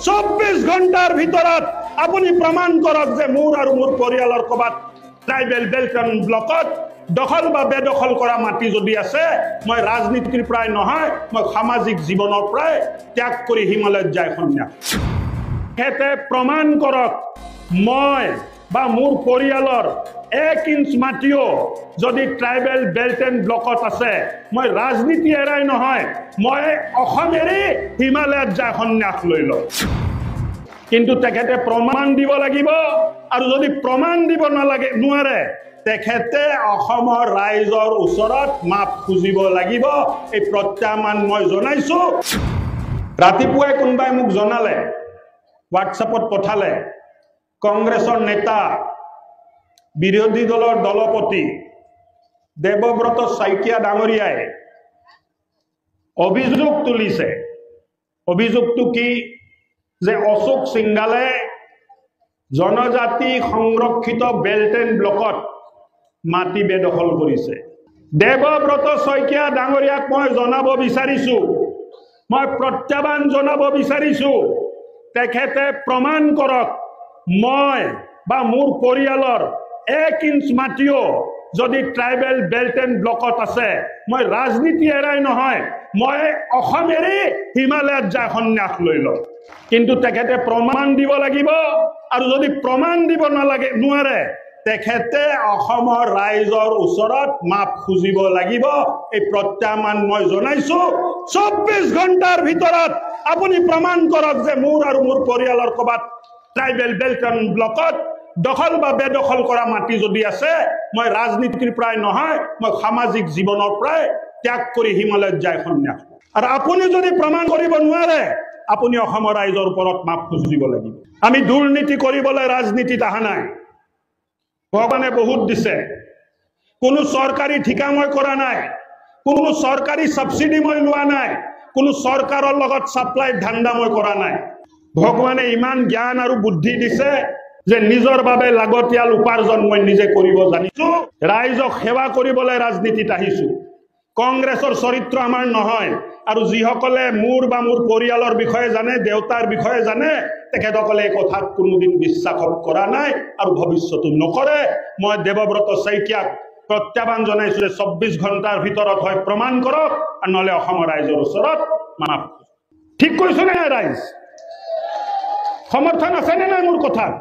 24 ঘণ্টাৰ ভিতৰত আপুনি প্ৰমাণ কৰক যে মোৰ আৰু মোৰ পৰিয়ালৰ ক'বাত ট্ৰাইবেল বেল্ট এণ্ড ব্লকত দখল বা বেদখল কৰা মাটি যদি আছে মই ৰাজনীতিৰ প্ৰায় নহয় মই সামাজিক জীৱনৰ প্ৰায় ত্যাগ কৰি হিমালয়ত যায় সন্ন্যাস হেতে প্ৰমাণ কৰক মই বা মোৰ পৰিয়ালৰ 1 ইঞ্চ মাটিও যদি ট্ৰাইবেল বেল্ট এণ্ড ব্লকত আছে মই ৰাজনীতি এৰাই নহয় মই অসম এৰি হিমালয়ত যায় সন্ন্যাস লৈ লওঁ কিন্তু তেখেতে প্ৰমাণ দিব লাগিব আৰু যদি প্ৰমাণ দিব নালাগে নোৱাৰে তেখেতে অসমৰ ৰাইজৰ ওচৰত মাপ খুজিব লাগিব এই প্ৰত্যাহ্বান মই জনাইছো ৰাতিপুৱাই কোনবাই মোক জনালে হোৱাটছএপত পঠালে কংগ্ৰেছৰ নেতা বিৰোধী দলৰ দলপতি দেৱব্ৰত শইকীয়া ডাঙৰীয়াই অভিযোগ তুলিছে অভিযোগটো কি যে অশোক সিংঘালে জনজাতি সংৰক্ষিত বেল্ট এণ্ড ব্লকত মাটি বেদখল কৰিছে দেৱব্ৰত শইকীয়া ডাঙৰীয়াক মই জনাব বিচাৰিছো মই প্ৰত্যাহ্বান জনাব বিচাৰিছো তেখেতে প্ৰমাণ কৰক মই বা মোৰ পৰিয়ালৰ 1 ইঞ্চ মাটিও যদি ট্ৰাইবেল বেল্ট এণ্ড ব্লকত আছে মই ৰাজনীতি এৰাই নহয় মই অসম এৰি হিমালয়ত যায় সন্ন্যাস লৈ লওঁ কিন্তু তেখেতে প্ৰমাণ দিব লাগিব আৰু যদি প্ৰমাণ দিব নালাগে নোৱাৰে তেখেতে অসমৰ ৰাইজৰ ওচৰত মাপ খুজিব লাগিব এই প্ৰত্যাহ্বান মই জনাইছো 24 ঘণ্টাৰ ভিতৰত আপুনি প্ৰমাণ কৰক যে মোৰ আৰু মোৰ পৰিয়ালৰ ক'বাত ট্ৰাইবেল বেল্ট এণ্ড ব্লকত দখল বা বেদখল কৰা মাটি যদি আছে মই ৰাজনীতিৰ প্ৰায় নহয় মই সামাজিক জীৱনৰ প্ৰায় ত্যাগ কৰি হিমালয়ত যায় সন্ন্যাস আৰু আপুনি যদি প্ৰমাণ কৰিব নোৱাৰে আপুনি অসমৰ ৰাইজৰ ওপৰত মাপ খুজিব লাগিব আমি দুৰ্নীতি কৰিবলৈ ৰাজনীতিত অহা নাই ভগৱানে বহুত দিছে কোনো চৰকাৰী ঠিকা মই কৰা নাই কোনো চৰকাৰী সাবসিডি মই লোৱা নাই কোনো চৰকাৰৰ লগত সাপ্লাই ধান্দা মই কৰা নাই ভগৱানে ইমান জ্ঞান আৰু বুদ্ধি দিছে যে নিজৰ বাবে লাগতিয়াল উপাৰ্জন মই নিজে কৰিব জানিছো ৰাইজক সেৱা কৰিবলৈ ৰাজনীতিত আহিছো কংগ্ৰেছৰ চৰিত্ৰ আমাৰ নহয় আৰু যিসকলে মোৰ বা মোৰ পৰিয়ালৰ বিষয়ে জানে দেউতাৰ বিষয়ে জানে তেখেতসকলে এই কথাত কোনোদিন বিশ্বাস কৰা নাই আৰু ভৱিষ্যতো নকৰে মই দেৱব্ৰত শইকীয়াক প্ৰত্যাহ্বান জনাইছো যে 24 ঘণ্টাৰ ভিতৰত হয় প্ৰমাণ কৰক আৰু নহলে অসমৰ ৰাইজৰ ওচৰত মাপ ঠিক কৈছো নে ৰাইজ সমৰ্থন আছে নে নাই মোৰ কথাত